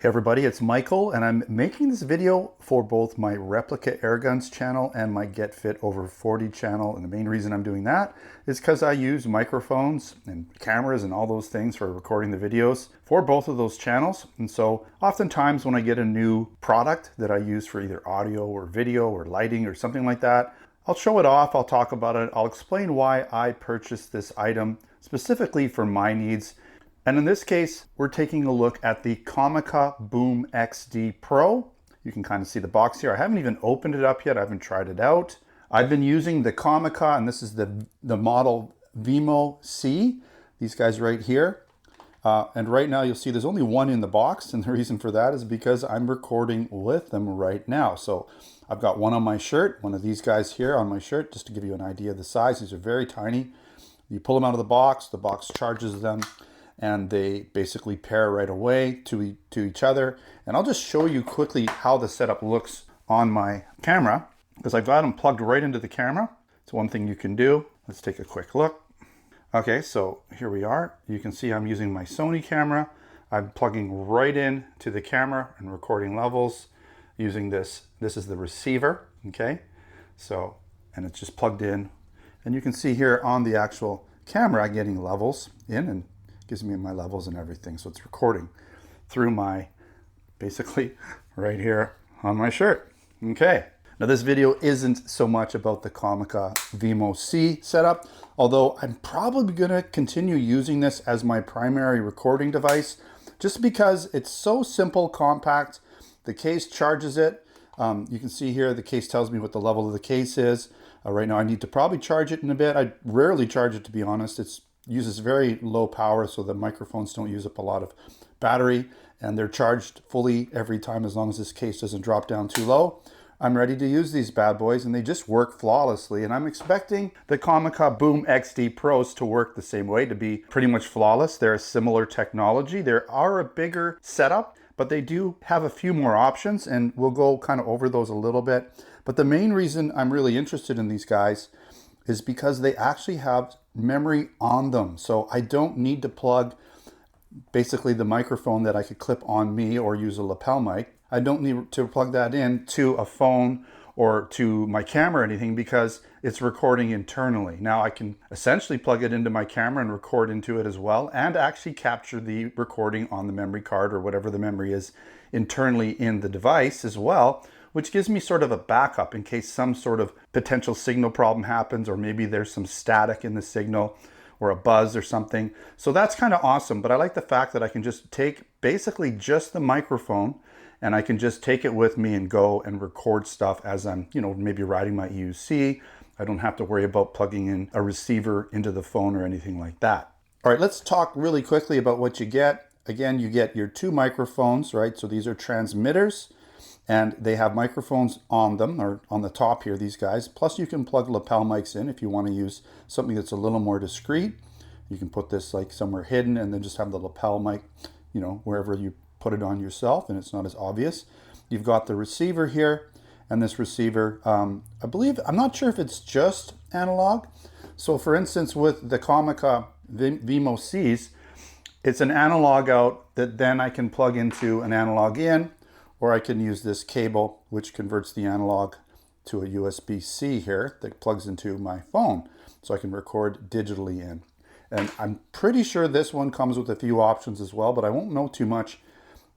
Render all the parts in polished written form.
Hey everybody, it's Michael and I'm making this video for both my Replica Airguns channel and my Get Fit Over 40 channel. And the main reason I'm doing that is because I use microphones and cameras and all those things for recording the videos for both of those channels. And so oftentimes when I get a new product that I use for either audio or video or lighting or something like that, I'll show it off, I'll talk about it, I'll explain why I purchased this item specifically for my needs. And in this case, we're taking a look at the Comica BoomX-D PRO. You can kind of see the box here. I haven't even opened it up yet. I haven't tried it out. I've been using the Comica, and this is the model Vimo C. These guys right here. And right now you'll see there's only one in the box. And the reason for that is because I'm recording with them right now. So I've got one on my shirt, one of these guys here on my shirt, just to give you an idea of the size. These are very tiny. You pull them out of the box charges them, and they basically pair right away to each other. And I'll just show you quickly how the setup looks on my camera, because I've got them plugged right into the camera. It's one thing you can do. Let's take a quick look. Okay, so here we are. You can see I'm using my Sony camera. I'm plugging right in to the camera and recording levels using this. This is the receiver, okay? So, and it's just plugged in. And you can see here on the actual camera getting levels in, and gives me my levels and everything. So it's recording through my, basically right here on my shirt. Okay. Now this video isn't so much about the Comica Vimo C setup, although I'm probably going to continue using this as my primary recording device, just because it's so simple, compact. The case charges it. You can see here, the case tells me what the level of the case is. Right now I need to probably charge it in a bit. I rarely charge it, to be honest. It uses very low power, so the microphones don't use up a lot of battery, and they're charged fully every time as long as this case doesn't drop down too low. I'm ready to use these bad boys, and they just work flawlessly, and I'm expecting the Comica BoomX-D Pros to work the same way, to be pretty much flawless. They're a similar technology. They are a bigger setup, but they do have a few more options, and we'll go kind of over those a little bit. But the main reason I'm really interested in these guys is because they actually have memory on them. So I don't need to plug basically the microphone that I could clip on me or use a lapel mic. I don't need to plug that in to a phone or to my camera or anything, because it's recording internally. Now I can essentially plug it into my camera and record into it as well, and actually capture the recording on the memory card or whatever the memory is internally in the device as well, which gives me sort of a backup in case some sort of potential signal problem happens, or maybe there's some static in the signal or a buzz or something. So that's kind of awesome. But I like the fact that I can just take basically just the microphone, and I can just take it with me and go and record stuff as I'm, maybe riding my EUC. I don't have to worry about plugging in a receiver into the phone or anything like that. All right, let's talk really quickly about what you get. Again, you get your two microphones, right? So these are transmitters, and they have microphones on them, or on the top here, these guys. Plus you can plug lapel mics in if you want to use something that's a little more discreet. You can put this like somewhere hidden and then just have the lapel mic, wherever you put it on yourself, and it's not as obvious. You've got the receiver here, and this receiver, I believe, I'm not sure if it's just analog. So for instance, with the Comica Vimo Cs, it's an analog out that then I can plug into an analog in, or I can use this cable, which converts the analog to a USB-C here that plugs into my phone, so I can record digitally in. And I'm pretty sure this one comes with a few options as well, but I won't know too much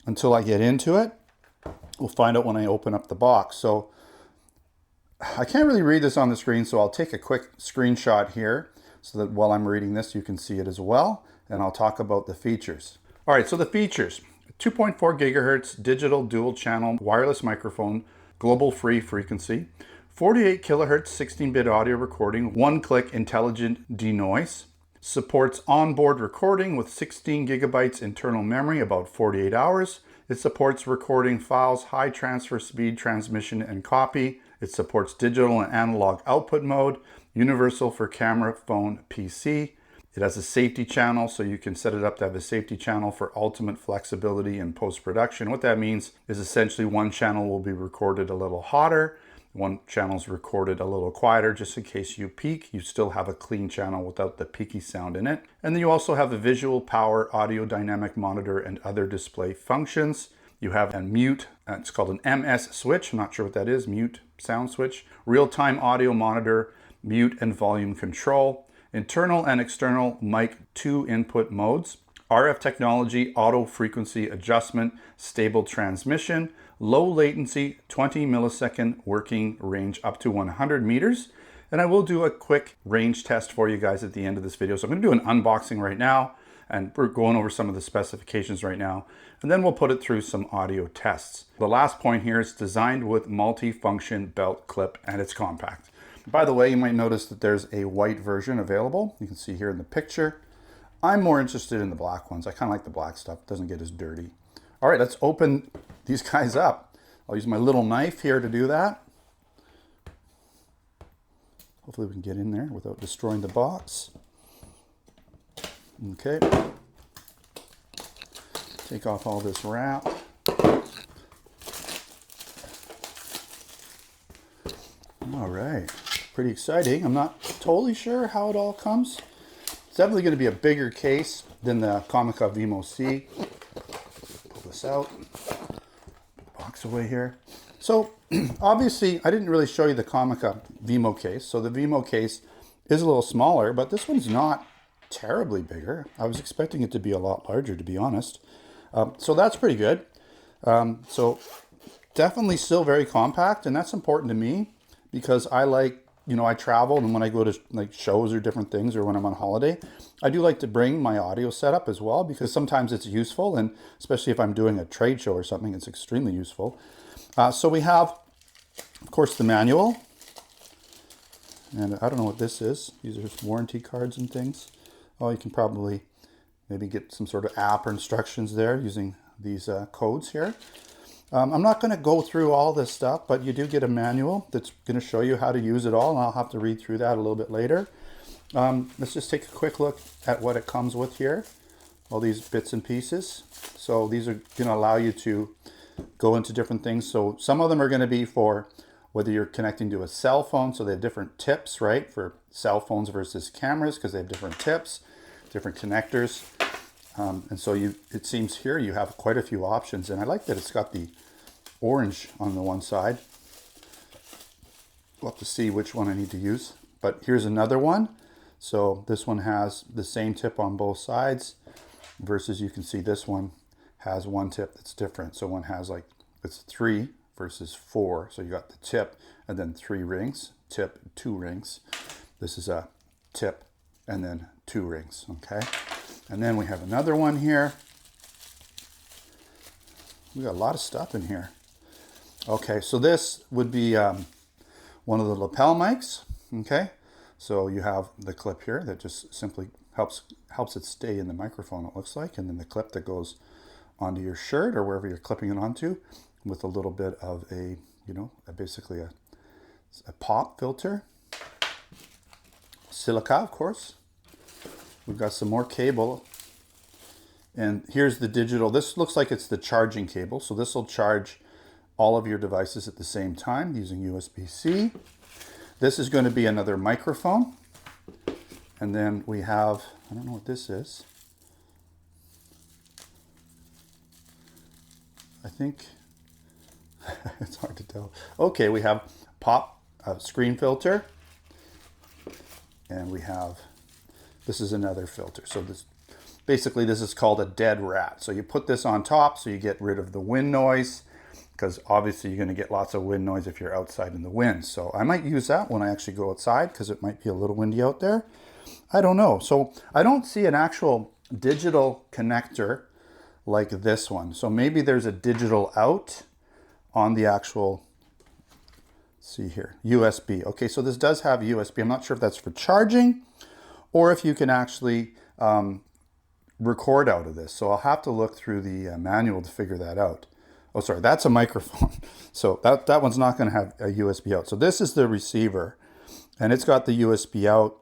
until I get into it. We'll find out when I open up the box. So I can't really read this on the screen, so I'll take a quick screenshot here so that while I'm reading this, you can see it as well. And I'll talk about the features. All right, so the features. 2.4 gigahertz digital dual channel wireless microphone, global free frequency, 48 kilohertz 16-bit audio recording, one-click intelligent denoise, supports onboard recording with 16 gigabytes internal memory, about 48 hours. It supports recording files, high transfer speed, transmission, and copy. It supports digital and analog output mode, universal for camera, phone, PC. It has a safety channel, so you can set it up to have a safety channel for ultimate flexibility in post-production. What that means is essentially one channel will be recorded a little hotter, one channel's recorded a little quieter, just in case you peak, you still have a clean channel without the peaky sound in it. And then you also have a visual, power, audio dynamic monitor, and other display functions. You have a mute, it's called an MS switch. I'm not sure what that is, mute sound switch. Real-time audio monitor, mute and volume control. Internal and external mic 2 input modes. RF technology, auto frequency adjustment, stable transmission, low latency, 20 millisecond working range up to 100 meters. And I will do a quick range test for you guys at the end of this video. So I'm going to do an unboxing right now, and we're going over some of the specifications right now, and then we'll put it through some audio tests. The last point here is designed with multi-function belt clip, and it's compact. By the way, you might notice that there's a white version available. You can see here in the picture. I'm more interested in the black ones. I kind of like the black stuff. It doesn't get as dirty. All right, let's open these guys up. I'll use my little knife here to do that. Hopefully we can get in there without destroying the box. Okay. Take off all this wrap. All right, pretty exciting. I'm not totally sure how it all comes. It's definitely going to be a bigger case than the Comica Vimo C. Pull this out. Box away here. So obviously, I didn't really show you the Comica Vimo case. So the Vimo case is a little smaller, but this one's not terribly bigger. I was expecting it to be a lot larger, to be honest. So that's pretty good. So definitely still very compact, and that's important to me because I like, you know, I travel, and when I go to like shows or different things, or when I'm on holiday, I do like to bring my audio setup as well, because sometimes it's useful, and especially if I'm doing a trade show or something, it's extremely useful. So we have, of course, the manual, and I don't know what this is. These are just warranty cards and things. Oh, you can probably maybe get some sort of app or instructions there using these codes here. I'm not going to go through all this stuff, but you do get a manual that's going to show you how to use it all, and I'll have to read through that a little bit later. Let's just take a quick look at what it comes with here, all these bits and pieces. So these are going to allow you to go into different things. So some of them are going to be for whether you're connecting to a cell phone, so they have different tips, right, for cell phones versus cameras, because they have different tips, different connectors. And so it seems here you have quite a few options, and I like that it's got the orange on the one side. We'll have to see which one I need to use, but here's another one. So this one has the same tip on both sides, versus you can see this one has one tip that's different. So one has like, it's 3 versus 4. So you got the tip and then 3 rings, tip, 2 rings. This is a tip and then 2 rings, okay? And then we have another one here. We got a lot of stuff in here. Okay, so this would be one of the lapel mics, okay? So you have the clip here that just simply helps it stay in the microphone, it looks like, and then the clip that goes onto your shirt or wherever you're clipping it onto, with a little bit of a, you know, basically a pop filter. Silica, of course. We've got some more cable, and here's the digital. This looks like it's the charging cable, so this will charge all of your devices at the same time using USB-C. This is going to be another microphone, and then we have, I don't know what this is. I think it's hard to tell. Okay, we have pop screen filter, and we have, this is another filter. So this is called a dead rat. So you put this on top so you get rid of the wind noise, because obviously you're going to get lots of wind noise if you're outside in the wind. So I might use that when I actually go outside, because it might be a little windy out there. I don't know. So I don't see an actual digital connector like this one. So maybe there's a digital out on the actual, see here, USB. Okay, so this does have USB. I'm not sure if that's for charging or if you can actually record out of this. So I'll have to look through the manual to figure that out. Oh, sorry, that's a microphone. So that one's not going to have a USB out. So this is the receiver, and it's got the USB out,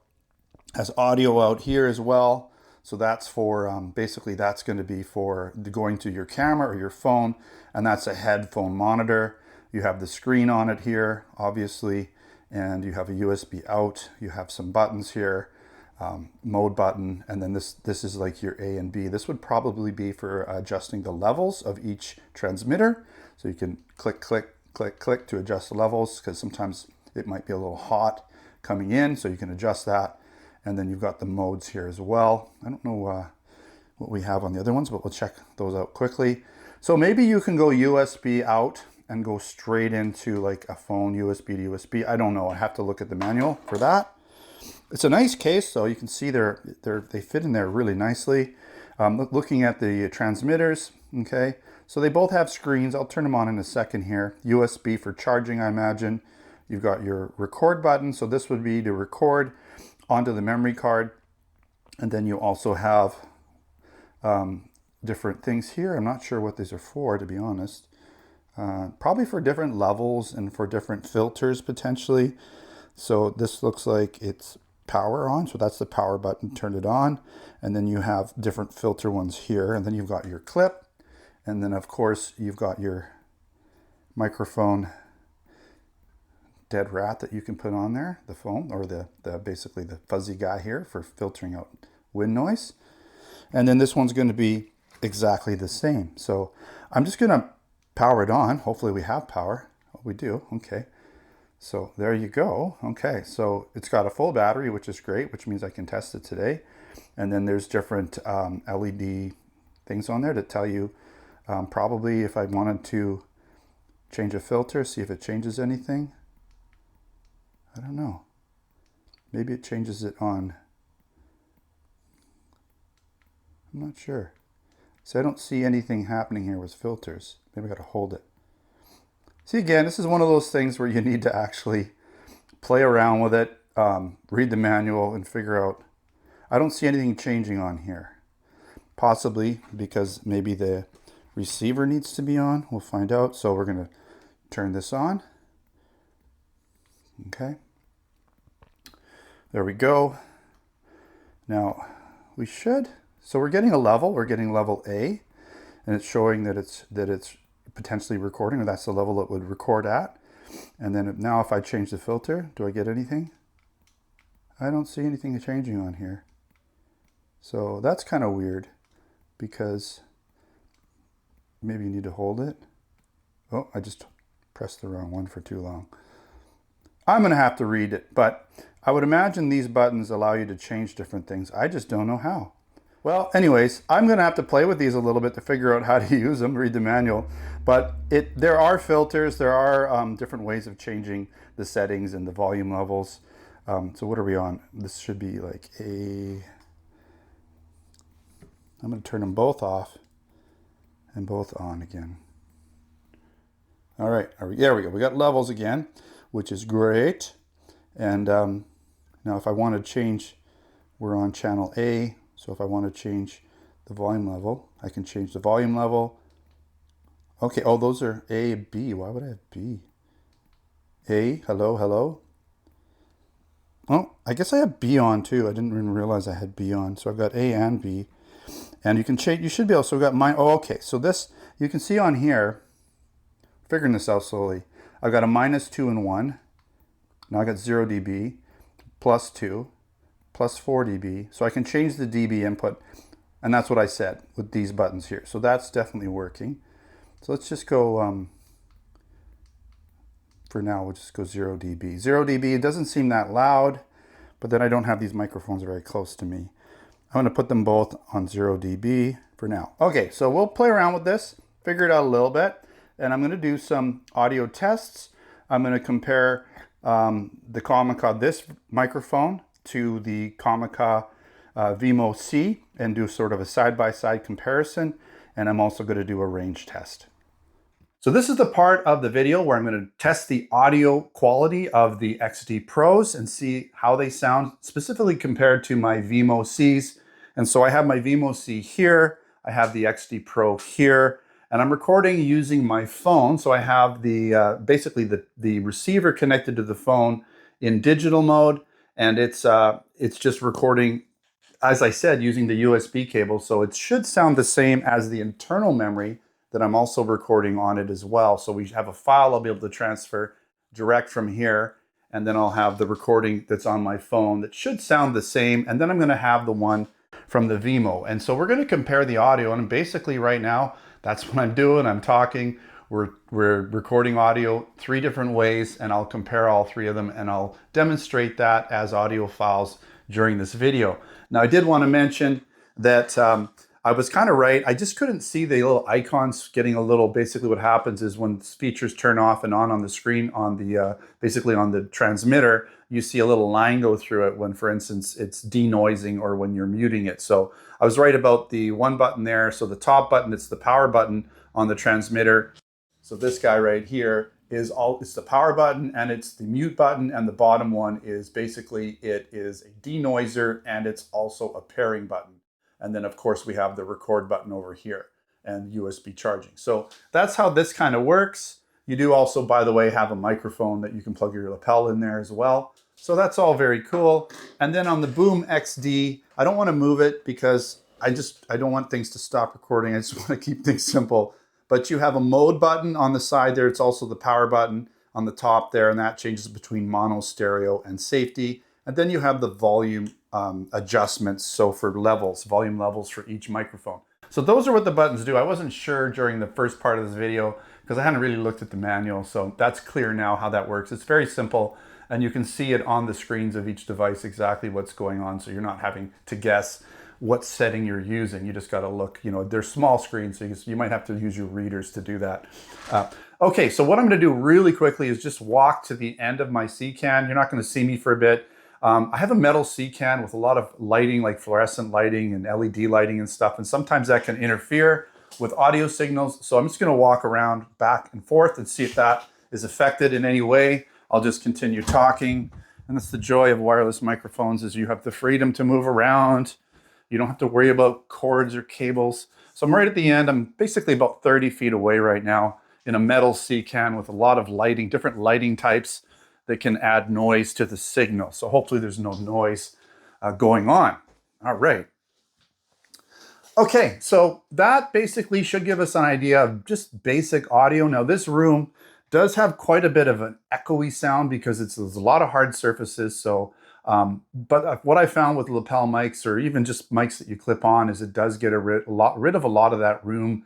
has audio out here as well. So that's for, basically that's going to be for going to your camera or your phone, and that's a headphone monitor. You have the screen on it here, obviously, and you have a USB out. You have some buttons here. mode button, and then this is like your A and B. This would probably be for adjusting the levels of each transmitter. So you can click, click, click, click to adjust the levels, because sometimes it might be a little hot coming in, so you can adjust that. And then you've got the modes here as well. I don't know what we have on the other ones, but we'll check those out quickly. So maybe you can go USB out and go straight into like a phone, USB to USB. I don't know. I have to look at the manual for that. It's a nice case, though. You can see they fit in there really nicely. Looking at the transmitters, okay, so they both have screens. I'll turn them on in a second here. USB for charging, I imagine. You've got your record button, so this would be to record onto the memory card. And then you also have different things here. I'm not sure what these are for, to be honest. Probably for different levels and for different filters, potentially. So this looks like it's power on, so that's the power button, turn it on. And then you have different filter ones here, and then you've got your clip, and then of course you've got your microphone dead rat that you can put on there, the foam, or the basically the fuzzy guy here for filtering out wind noise. And then this one's going to be exactly the same. So I'm just going to power it on. Hopefully we have power. Oh, we do. Okay. So there you go. Okay, so it's got a full battery, which is great, which means I can test it today. And then there's different LED things on there to tell you probably if I wanted to change a filter, see if it changes anything. I don't know. Maybe it changes it on. I'm not sure. So I don't see anything happening here with filters. Maybe I got to hold it. See, again, this is one of those things where you need to actually play around with it, read the manual, and figure out. I don't see anything changing on here. Possibly because maybe the receiver needs to be on. We'll find out. So we're going to turn this on. Okay. There we go. Now, we should. So we're getting a level. We're getting level A. And it's showing that it's potentially recording, or that's the level it would record at. And then now if I change the filter, do I get anything? I don't see anything changing on here. So that's kind of weird, because maybe you need to hold it. Oh, I just pressed the wrong one for too long. I'm going to have to read it, but I would imagine these buttons allow you to change different things. I just don't know how. Well, anyways, I'm going to have to play with these a little bit to figure out how to use them, read the manual. But there are filters, there are different ways of changing the settings and the volume levels. So what are we on? This should be like I'm going to turn them both off and both on again. All right, there we go. We got levels again, which is great. And now if I want to change, we're on channel A. So if I want to change the volume level, I can change the volume level. Okay, oh, those are A, B. Why would I have B? A, hello, hello. Oh, I guess I have B on too. I didn't even realize I had B on. So I've got A and B. And you can change, you should be able, so we've got mine. Oh, okay, so this, you can see on here, figuring this out slowly. I've got a -2 and 1. Now I got 0 dB, +2. +4 dB, so I can change the dB input, and that's what I said with these buttons here. So that's definitely working. So let's just go, for now, we'll just go 0 dB. 0 dB, it doesn't seem that loud, but then I don't have these microphones very close to me. I'm going to put them both on 0 dB for now. Okay, so we'll play around with this, figure it out a little bit, and I'm going to do some audio tests. I'm going to compare the Comica, this microphone, to the Comica Vimo C, and do sort of a side-by-side comparison. And I'm also going to do a range test. So this is the part of the video where I'm going to test the audio quality of the XD Pros and see how they sound, specifically compared to my Vimo Cs. And so I have my Vimo C here, I have the XD Pro here, and I'm recording using my phone. So I have the basically the receiver connected to the phone in digital mode, and it's just recording, as I said, using the USB cable. So it should sound the same as the internal memory that I'm also recording on it as well. So we have a file I'll be able to transfer direct from here, and then I'll have the recording that's on my phone that should sound the same, and then I'm going to have the one from the Vimo. And so we're going to compare the audio, and basically right now, that's what I'm doing. I'm talking. We're recording audio 3 different ways, and I'll compare all 3 of them, and I'll demonstrate that as audio files during this video. Now, I did want to mention that I was kind of right. I just couldn't see the little icons getting a little. Basically what happens is when features turn off and on the screen on the basically on the transmitter, you see a little line go through it when, for instance, it's denoising or when you're muting it. So I was right about the one button there. So the top button, it's the power button on the transmitter. So this guy right here is it's the power button and it's the mute button, and the bottom one is basically it is a denoiser and it's also a pairing button. And then of course we have the record button over here and USB charging. So that's how this kind of works. You do also, by the way, have a microphone that you can plug your lapel in there as well. So that's all very cool. And then on the BoomX-D, I don't want to move it because I don't want things to stop recording. I just want to keep things simple. But you have a mode button on the side there. It's also the power button on the top there, and that changes between mono, stereo, and safety. And then you have the volume adjustments, so for levels, volume levels for each microphone. So those are what the buttons do. I wasn't sure during the first part of this video because I hadn't really looked at the manual, so that's clear now how that works. It's very simple, and you can see it on the screens of each device exactly what's going on, so you're not having to guess what setting you're using. You just got to look, you know, they're small screens, so you might have to use your readers to do that. Okay, so what I'm going to do really quickly is just walk to the end of my C-can. You're not going to see me for a bit. I have a metal C-can with a lot of lighting, like fluorescent lighting and LED lighting and stuff, and sometimes that can interfere with audio signals. So I'm just going to walk around back and forth and see if that is affected in any way. I'll just continue talking. And that's the joy of wireless microphones, is you have the freedom to move around. You don't have to worry about cords or cables. So I'm right at the end. I'm basically about 30 feet away right now in a metal C-can with a lot of lighting, different lighting types that can add noise to the signal. So hopefully there's no noise going on. All right. Okay, so that basically should give us an idea of just basic audio. Now this room does have quite a bit of an echoey sound because there's a lot of hard surfaces. So, but what I found with lapel mics, or even just mics that you clip on, is it does get rid of a lot of that room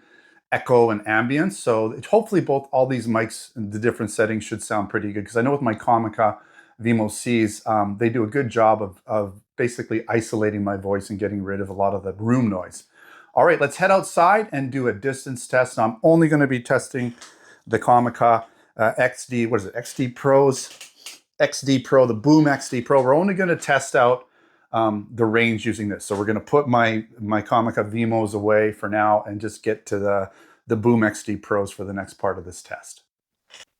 echo and ambience. So hopefully all these mics in the different settings should sound pretty good, because I know with my Comica Vimo Cs, they do a good job of basically isolating my voice and getting rid of a lot of the room noise. All right, let's head outside and do a distance test. Now, I'm only going to be testing the Comica XD, what is it, XD Pros, XD Pro, the BoomX-D PRO. We're only going to test out the range using this. So we're going to put my Comica Vimos away for now and just get to the BoomX-D Pros for the next part of this test.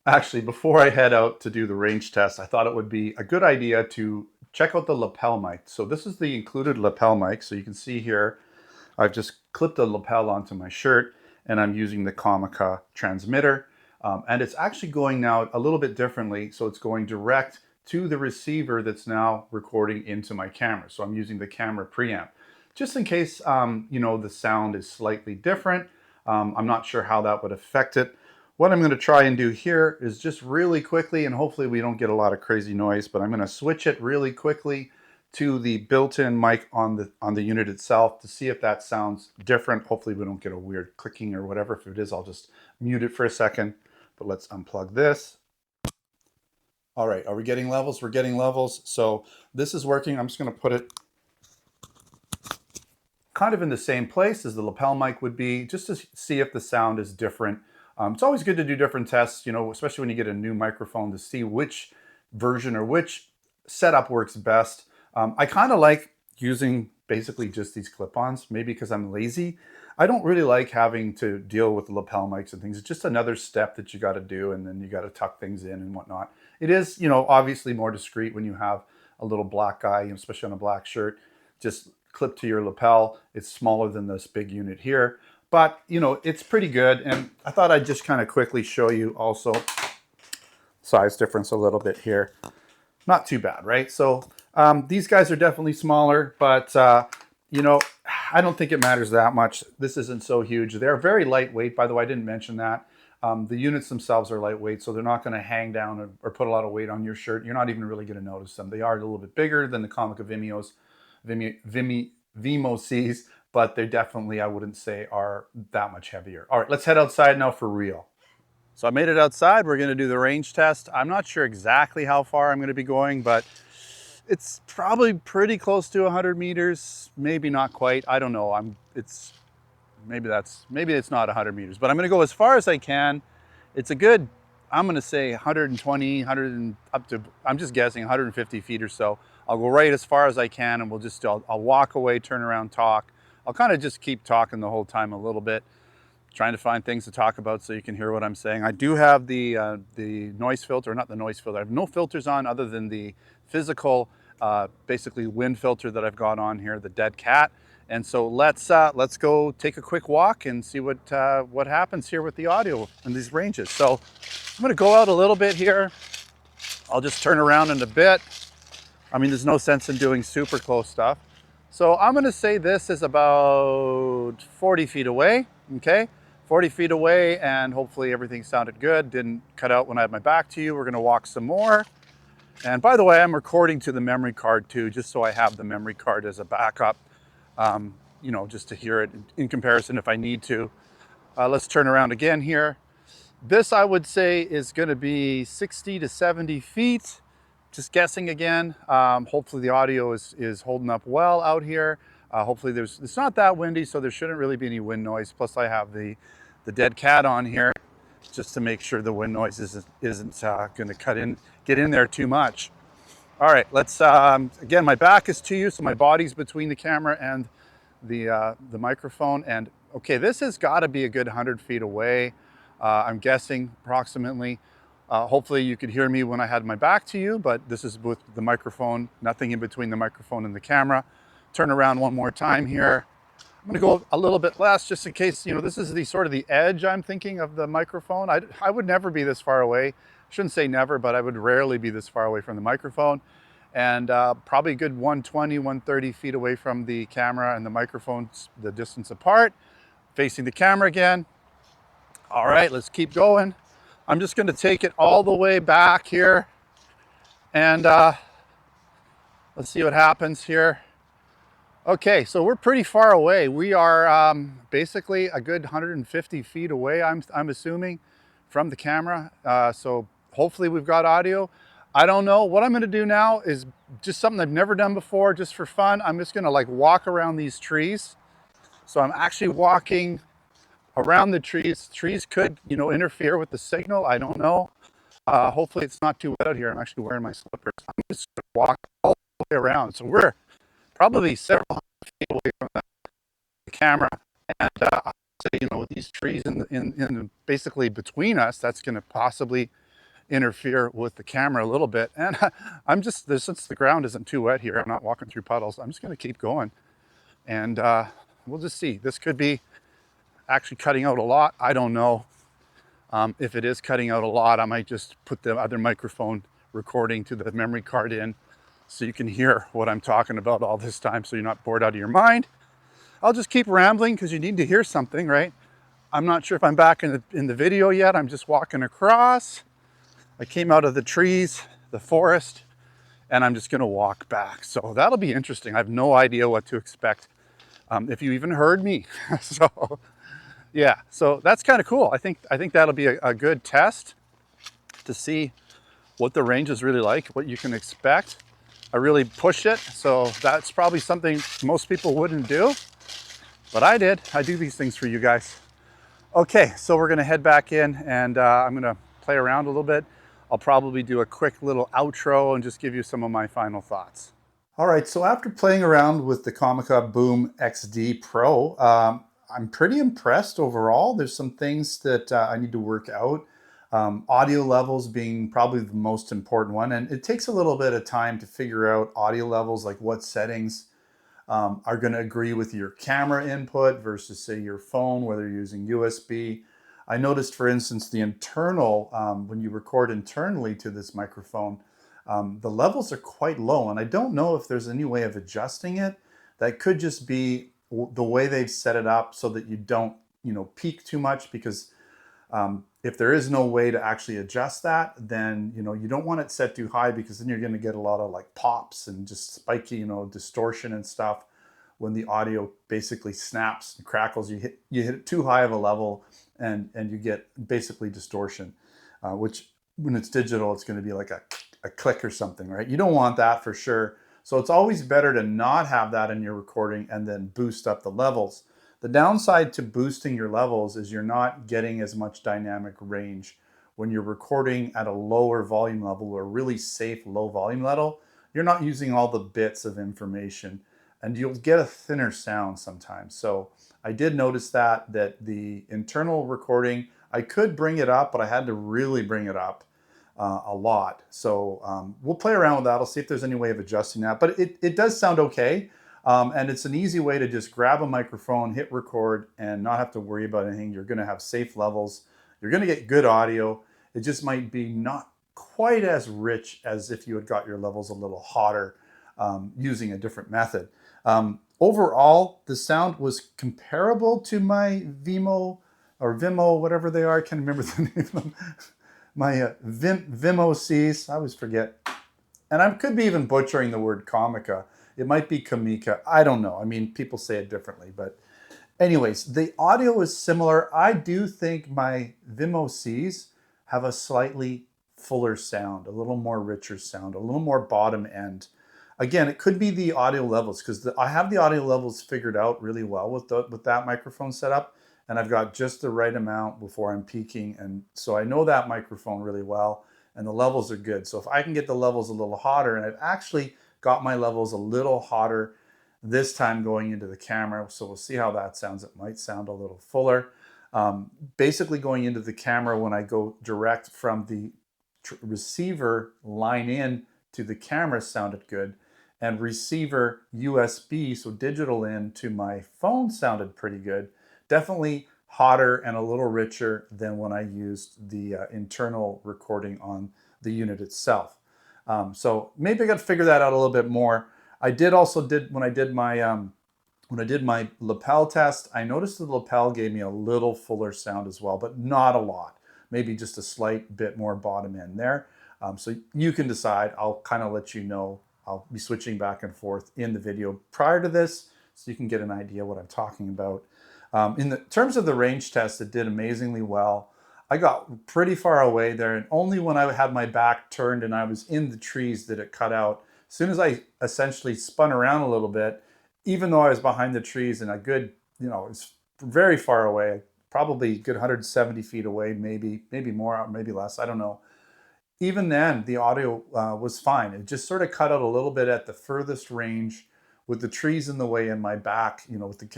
Actually, before I head out to do the range test, I thought it would be a good idea to check out the lapel mic. So this is the included lapel mic. So you can see here, I've just clipped the lapel onto my shirt, and I'm using the Comica transmitter. And it's actually going now a little bit differently. So it's going direct to the receiver that's now recording into my camera. So I'm using the camera preamp. Just in case, you know, the sound is slightly different. I'm not sure how that would affect it. What I'm going to try and do here is just really quickly, and hopefully we don't get a lot of crazy noise, but I'm going to switch it really quickly to the built-in mic on the unit itself to see if that sounds different. Hopefully we don't get a weird clicking or whatever. If it is, I'll just mute it for a second. But let's unplug this. All right, are we getting levels? We're getting levels. So this is working. I'm just going to put it kind of in the same place as the lapel mic would be, just to see if the sound is different. It's always good to do different tests, you know, especially when you get a new microphone, to see which version or which setup works best. I kind of like using basically just these clip-ons, maybe because I'm lazy. I don't really like having to deal with lapel mics and things. It's just another step that you got to do, and then you got to tuck things in and whatnot. It is, you know, obviously more discreet when you have a little black guy, you know, especially on a black shirt, just clip to your lapel. It's smaller than this big unit here, but you know, it's pretty good. And I thought I'd just kind of quickly show you also size difference a little bit here. Not too bad, right? So these guys are definitely smaller, but you know, I don't think it matters that much. This isn't so huge. They're very lightweight, by the way. I didn't mention that. The units themselves are lightweight, so they're not going to hang down or put a lot of weight on your shirt. You're not even really going to notice them. They are a little bit bigger than the Comica Vimo Cs, but they definitely, I wouldn't say, are that much heavier. All right, let's head outside now for real. So I made it outside. We're going to do the range test. I'm not sure exactly how far I'm going to be going, but it's probably pretty close to 100 meters. Maybe not quite. I don't know. Maybe it's not 100 meters, but I'm going to go as far as I can. It's a good, I'm going to say 120, 100 and up to, I'm just guessing 150 feet or so. I'll go right as far as I can, and I'll walk away, turn around, talk. I'll kind of just keep talking the whole time a little bit, trying to find things to talk about so you can hear what I'm saying. I do have the noise filter, not the noise filter. I have no filters on other than the physical, basically wind filter that I've got on here, the dead cat. And so let's go take a quick walk and see what happens here with the audio and these ranges. So I'm gonna go out a little bit here. I'll just turn around in a bit. I mean, there's no sense in doing super close stuff. So I'm gonna say this is about 40 feet away, okay? 40 feet away, and hopefully everything sounded good. Didn't cut out when I had my back to you. We're gonna walk some more. And by the way, I'm recording to the memory card too, just so I have the memory card as a backup, you know, just to hear it in comparison if I need to. Let's turn around again here. This, I would say, is gonna be 60 to 70 feet. Just guessing again. Hopefully the audio is holding up well out here. Hopefully it's not that windy, so there shouldn't really be any wind noise. Plus I have the dead cat on here just to make sure the wind noise isn't gonna get in there too much. All right, let's, again, my back is to you, so my body's between the camera and the microphone. And okay, this has gotta be a good 100 feet away. I'm guessing approximately. Hopefully you could hear me when I had my back to you, but this is with the microphone, nothing in between the microphone and the camera. Turn around one more time here. I'm gonna go a little bit less just in case, you know, this is the sort of the edge I'm thinking of the microphone. I would never be this far away. I shouldn't say never, but I would rarely be this far away from the microphone. And probably a good 120, 130 feet away from the camera and the microphone, the distance apart. Facing the camera again. All right, let's keep going. I'm just going to take it all the way back here, and let's see what happens here. Okay, so we're pretty far away. We are basically a good 150 feet away, I'm assuming, from the camera. So hopefully we've got audio. I don't know. What I'm going to do now is just something I've never done before, just for fun. I'm just going to like walk around these trees. So I'm actually walking around the trees. Trees could, you know, interfere with the signal. I don't know. Hopefully it's not too wet out here. I'm actually wearing my slippers. I'm just going to walk all the way around. So we're probably several hundred feet away from the camera. And I'll say, you know, with these trees in basically between us, that's going to possibly interfere with the camera a little bit. And I'm just, since the ground isn't too wet here, I'm not walking through puddles. I'm just going to keep going. And we'll just see. This could be actually cutting out a lot. I don't know. If it is cutting out a lot, I might just put the other microphone recording to the memory card in so you can hear what I'm talking about all this time, so you're not bored out of your mind. I'll just keep rambling because you need to hear something, right? I'm not sure if I'm back in the video yet. I'm just walking across. I came out of the trees, the forest, and I'm just gonna walk back. So that'll be interesting. I have no idea what to expect, if you even heard me. So yeah, so that's kind of cool. I think that'll be a good test to see what the range is really like, what you can expect. I really pushed it, so that's probably something most people wouldn't do, but I did. I do these things for you guys. Okay, so we're gonna head back in, and I'm gonna play around a little bit. I'll probably do a quick little outro and just give you some of my final thoughts. All right, so after playing around with the Comica BoomX-D PRO, I'm pretty impressed overall. There's some things that I need to work out. Audio levels being probably the most important one. And it takes a little bit of time to figure out audio levels, like what settings are going to agree with your camera input versus, say, your phone, whether you're using USB. I noticed, for instance, the internal, when you record internally to this microphone, the levels are quite low. And I don't know if there's any way of adjusting it. That could just be the way they've set it up so that you don't, you know, peak too much, because If there is no way to actually adjust that, then you don't want it set too high, because then you're going to get a lot of like pops and just spiky, distortion and stuff when the audio basically snaps and crackles. You hit it too high of a level, and you get basically distortion, which when it's digital, it's going to be like a click or something, right? You don't want that for sure. So it's always better to not have that in your recording and then boost up the levels. The downside to boosting your levels is you're not getting as much dynamic range. When you're recording at a lower volume level, or really safe low volume level, you're not using all the bits of information, and you'll get a thinner sound sometimes. So I did notice that the internal recording, I could bring it up, but I had to really bring it up a lot. So we'll play around with that. I'll see if there's any way of adjusting that, but it does sound okay. And it's an easy way to just grab a microphone, hit record, and not have to worry about anything. You're going to have safe levels. You're going to get good audio. It just might be not quite as rich as if you had got your levels a little hotter using a different method. Overall, the sound was comparable to my Vimo or Vimo, whatever they are. I can't remember the name of them. My Vimo C's, I always forget. And I could be even butchering the word Comica. It might be Comica. I don't know. I mean, people say it differently. But anyways, the audio is similar. I do think my Vimo C's have a slightly fuller sound, a little more richer sound, a little more bottom end. Again, it could be the audio levels, because I have the audio levels figured out really well with that microphone setup, and I've got just the right amount before I'm peaking, and so I know that microphone really well, and the levels are good. So if I can get the levels a little hotter, and I've actually got my levels a little hotter this time going into the camera, so we'll see how that sounds. It might sound a little fuller. Basically going into the camera, when I go direct from the receiver line in to the camera, sounded good. And receiver USB, so digital in to my phone, sounded pretty good. Definitely hotter and a little richer than when I used the internal recording on the unit itself. So maybe I got to figure that out a little bit more. I did when I did my lapel test, I noticed the lapel gave me a little fuller sound as well, but not a lot. Maybe just a slight bit more bottom end there. So you can decide. I'll kind of let you know. I'll be switching back and forth in the video prior to this, so you can get an idea what I'm talking about. In the terms of the range test, it did amazingly well. I got pretty far away there, and only when I had my back turned and I was in the trees did it cut out. As soon as I essentially spun around a little bit, even though I was behind the trees and a good, it's very far away, probably a good 170 feet away, maybe more, maybe less, I don't know. Even then, the audio was fine. It just sort of cut out a little bit at the furthest range, with the trees in the way and my back,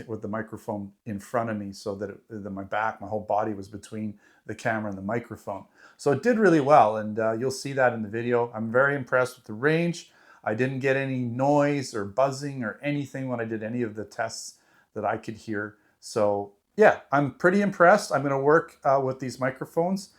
with the microphone in front of me, so that my whole body was between the camera and the microphone. So it did really well, and you'll see that in the video. I'm very impressed with the range. I didn't get any noise or buzzing or anything when I did any of the tests that I could hear. So yeah, I'm pretty impressed. I'm going to work with these microphones,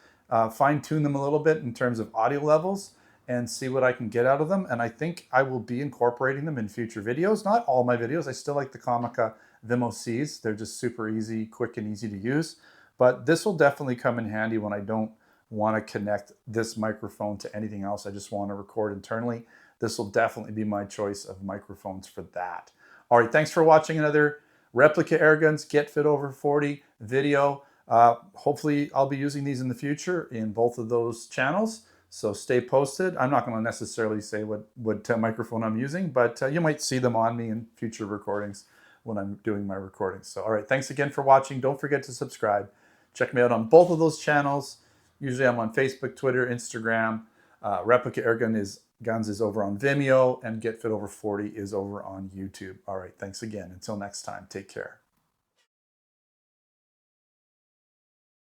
fine tune them a little bit in terms of audio levels, and see what I can get out of them. And I think I will be incorporating them in future videos. Not all my videos. I still like the Comica Vimo C's. They're just super easy, quick and easy to use. But this will definitely come in handy when I don't want to connect this microphone to anything else. I just want to record internally. This will definitely be my choice of microphones for that. All right, thanks for watching another Replica Airguns Get Fit Over 40 video. Hopefully I'll be using these in the future in both of those channels. So stay posted. I'm not going to necessarily say what microphone I'm using, but you might see them on me in future recordings when I'm doing my recordings. So all right, thanks again for watching. Don't forget to subscribe. Check me out on both of those channels. Usually I'm on Facebook, Twitter, Instagram. Replica Guns is over on Vimeo, and Get Fit Over 40 is over on YouTube. All right, thanks again. Until next time, take care.